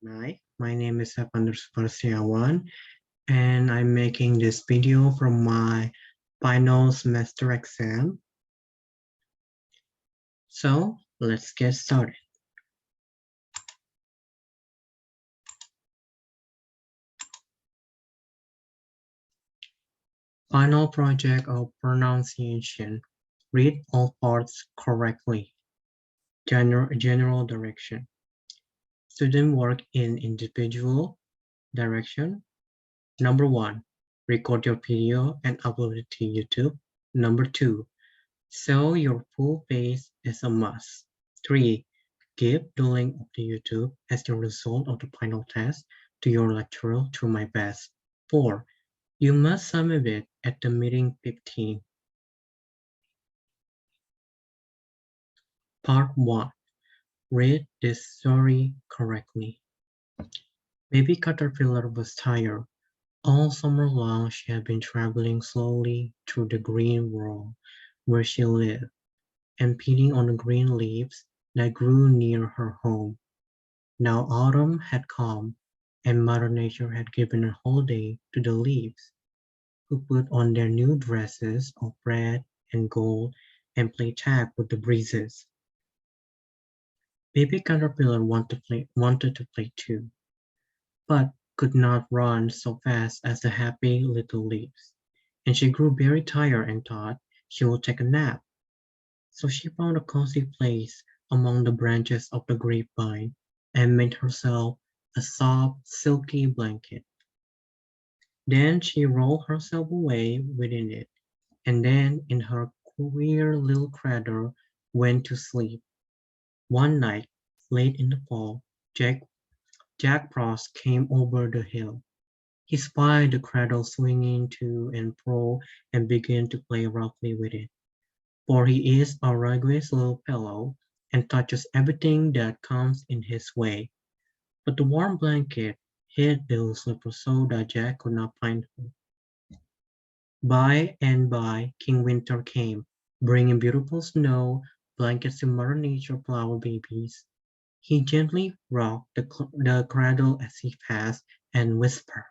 Night. My name is F_Siawan, and I'm making this video from my final semester exam. So let's get started. Final project of pronunciation. Read all parts correctly. General direction. Student work in individual direction. Number 1, record your video and upload it to YouTube. Number 2, show your full face is a must. 3, give the link of the YouTube as the result of the final test to your lecturer to my best. 4, you must submit it at the meeting 15. Part 1. Read this story correctly. Baby Caterpillar was tired. All summer long she had been traveling slowly through the green world where she lived, and feeding on the green leaves that grew near her home. Now autumn had come, and Mother Nature had given a holiday to the leaves, who put on their new dresses of red and gold and played tag with the breezes. Baby Caterpillar wanted to play too, but could not run so fast as the happy little leaves, and she grew very tired and thought she would take a nap. So she found a cozy place among the branches of the grapevine and made herself a soft, silky blanket. Then she rolled herself away within it, and then in her queer little cradle went to sleep. One night, late in the fall, Jack Frost came over the hill. He spied the cradle swinging to and fro and began to play roughly with it. For he is a rigorous little fellow and touches everything that comes in his way. But the warm blanket hid little slipper so that Jack could not find her. By and by King Winter came, bringing beautiful snow, blankets to Mother Nature flower babies. He gently rocked the cradle as he passed and whispered,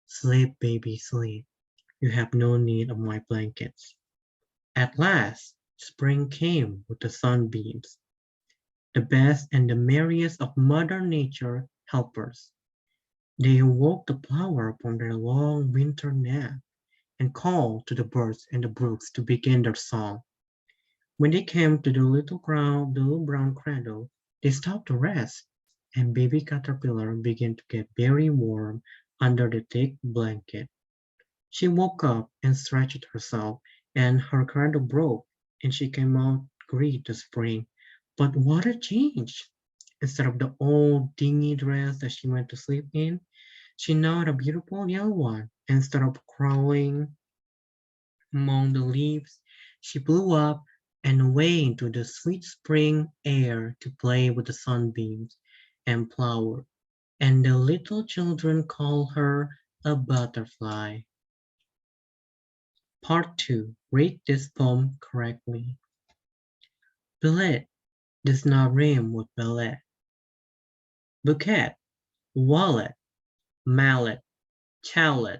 "Sleep, baby, sleep. You have no need of my blankets." At last, spring came with the sunbeams, the best and the merriest of Mother Nature helpers. They awoke the flower from their long winter nap and called to the birds and the brooks to begin their song. When they came to the little brown cradle, they stopped to rest, and baby caterpillar began to get very warm under the thick blanket. She woke up and stretched herself, and her cradle broke, and she came out to greet the spring. But what a change! Instead of the old dingy dress that she went to sleep in, she now had a beautiful yellow one. Instead of crawling among the leaves, she flew up and away into the sweet spring air to play with the sunbeams and flowers, and the little children call her a butterfly. Part 2. Read this poem correctly. Billet does not rhyme with ballet. Bouquet, wallet, mallet, chalet.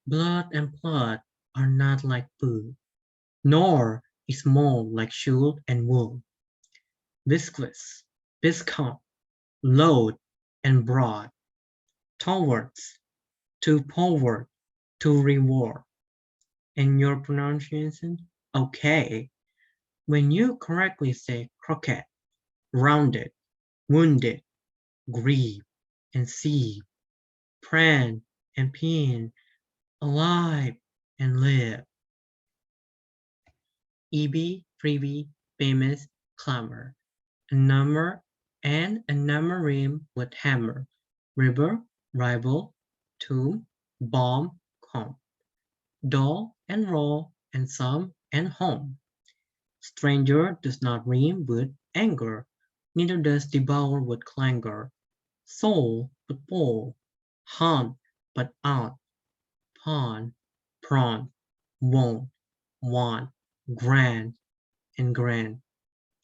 Blood and blood are not like food, nor is mold like shoe and wool. Viscous, viscount, load, and broad. Towards, to forward, to reward. And your pronunciation? Okay. When you correctly say croquette, rounded, wounded, grieve, and see, pran and pin, alive and live. EB, freebie, famous, clamor. A number and a number rhyme with hammer. River, rival, tomb, bomb, comb. Doll and roll and some and home. Stranger does not rhyme with anger, neither does devour with clangor. Soul but bowl, hunt but out, pawn, prawn, won't, want, grand, and grand.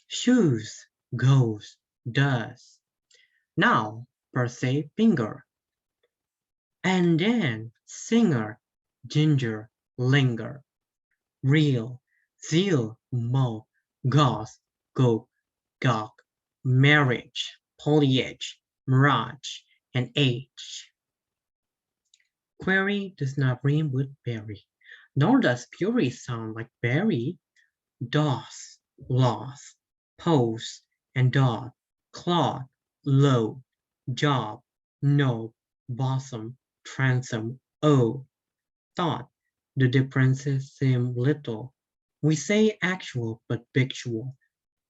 Shoes, goes, does. Now per se finger. And then singer, ginger, linger, real, zeal, mo, gauze, go, gawk, marriage, foliage, mirage, and age. Query does not rhyme with berry, nor does fury sound like berry. DOS, loss, pose, and dog, clod, load, job, no, bosom, transom, thought. The differences seem little. We say actual but pictual.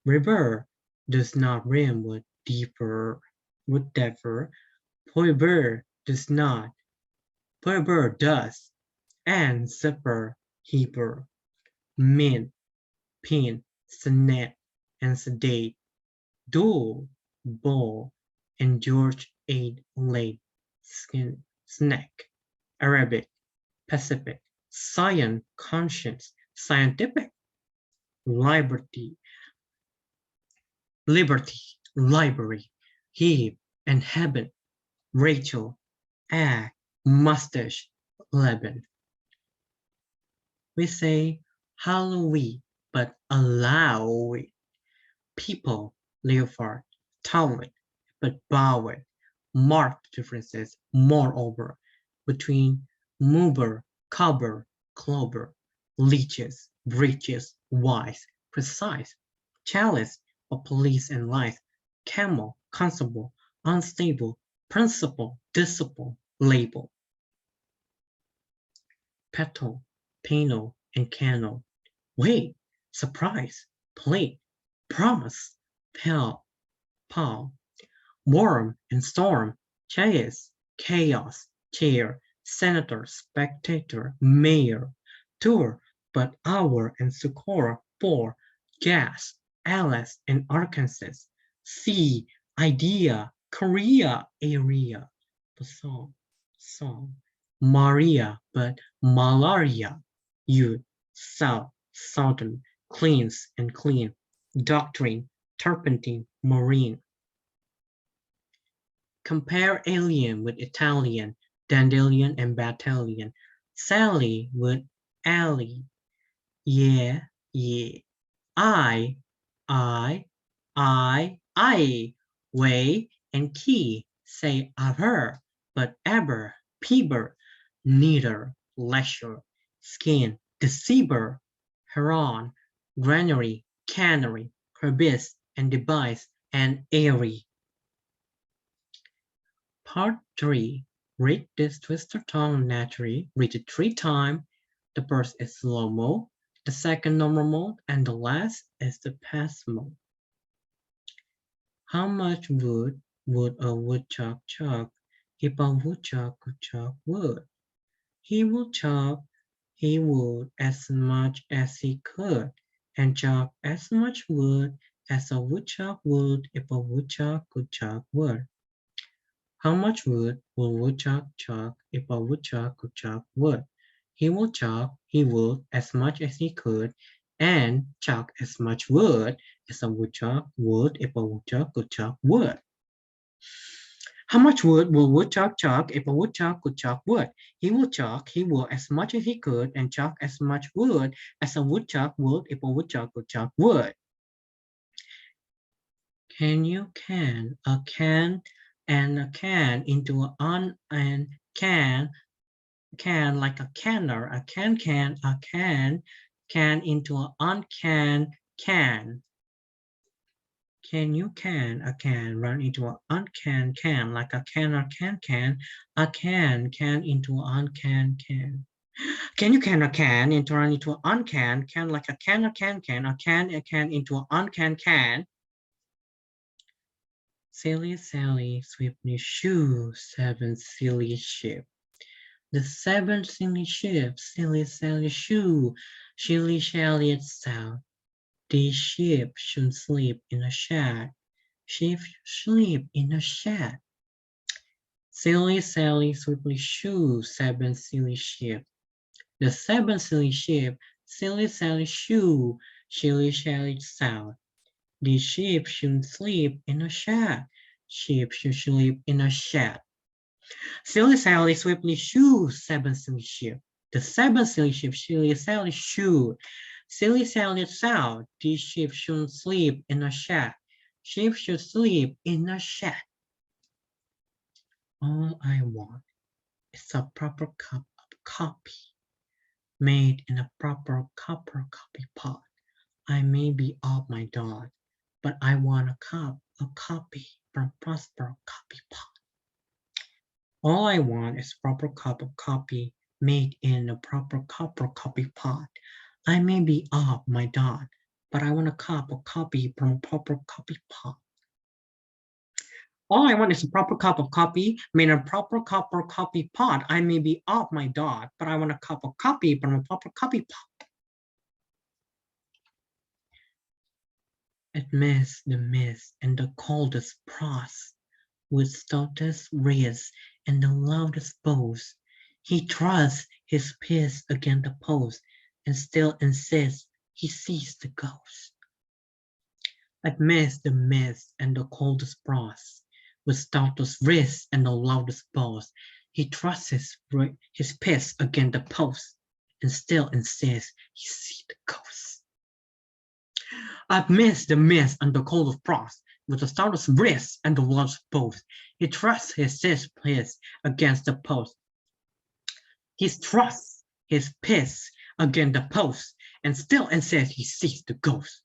River does not rhyme with deeper, with defer. Forever does not. Forever does. And zipper, heaper, mint, pin, sonnet, and sedate, duel, ball, and George Aid late, snack, Arabic, Pacific, science, conscience, scientific, liberty, liberty, library, heap, and heaven, Rachel, act, mustache, Lebanon. We say Halloween, but allow it. People, leopard, talent, but bowed, marked differences, moreover, between mover, cover, clover, leeches, breeches, wise, precise, chalice, of police and life, camel, constable, unstable, principle, disciple, label, petal, panel, and candle. Wait, surprise, plate, promise, pal, pal, worm and storm, chase, chaos, chair, senator, spectator, mayor, tour, but hour and succor, for, gas, Alice and Arkansas, sea, idea, Korea, area, the song, Maria, but malaria, youth, south, southern, cleans and clean, doctrine, turpentine, marine. Compare alien with Italian, dandelion and battalion, Sally with alley, yeah, yeah, I, I, way and key, say ever, but ever, peeber, neither, leisure, skin, deceiver, heron, granary, canary, herbis, and device, and airy. Part 3. Read this twister tongue naturally. Read it 3 times. The first is slow mode, the second normal mode, and the last is the pass mode. How much wood would a woodchuck chuck if a woodchuck could chuck wood? He would chuck, he would as much as he could, and chuck as much wood as a woodchuck would if a woodchuck could chuck wood. How much wood will woodchuck chuck if a woodchuck could chuck wood? He will chuck, he would, as much as he could, and chuck as much wood as a woodchuck would if a woodchuck could chuck wood. How much wood will woodchuck chuck if a woodchuck could chuck wood? He will chuck, he will, as much as he could, and chuck as much wood as a woodchuck would if a woodchuck could chuck wood. Can you can a can and a can into an and can like a canner, a can a can into an uncan can. Can you can a can run into an uncan can like a canner can a can into an uncan can. Can you can a can into run into an uncan can like a canner can a can into an uncan can. Silly Sally, swiftly shoo, 7 silly sheep. The 7 silly sheep, silly Sally shoo, shilly shally itself. These sheep should sleep in a shed. Sheep sleep in a shed. Silly Sally swiftly shoo, 7 silly sheep. The 7 silly sheep, silly Sally shoo, shilly shally itself. These sheep should sleep in a shed. Sheep should sleep in a shed. Silly Sally swiftly shoo seven silly sheep. The seven silly sheep, silly Sally shoo. Silly Sally sound, these sheep shouldn't sleep in a shed. Sheep should sleep in a shed. All I want is a proper cup of coffee, made in a proper copper coffee pot. I may be off my dog, but I want a cup of coffee from Prosper Coffee Pot. All I want is a proper cup of coffee made in a proper copper coffee pot. I may be off my dog, but I want a cup of coffee from a proper coffee pot. All I want is a proper cup of coffee made in a proper copper coffee pot. I may be off my dog, but I want a cup of coffee from a proper coffee pot. Amidst the mist and the coldest frost, with stoutest rays and the loudest bows, he thrusts his fist against the post and still insists he sees the ghost. Amidst the mist and the coldest frost, with stoutest wrists and the loudest bows, he thrusts his fist against the post and still insists he sees the ghost. Amidst the mist and the coldest frost, with the stoutest wrists and the loudest bows, he thrusts his fist against the post. He thrusts his fist against the post and still insists he sees the ghost.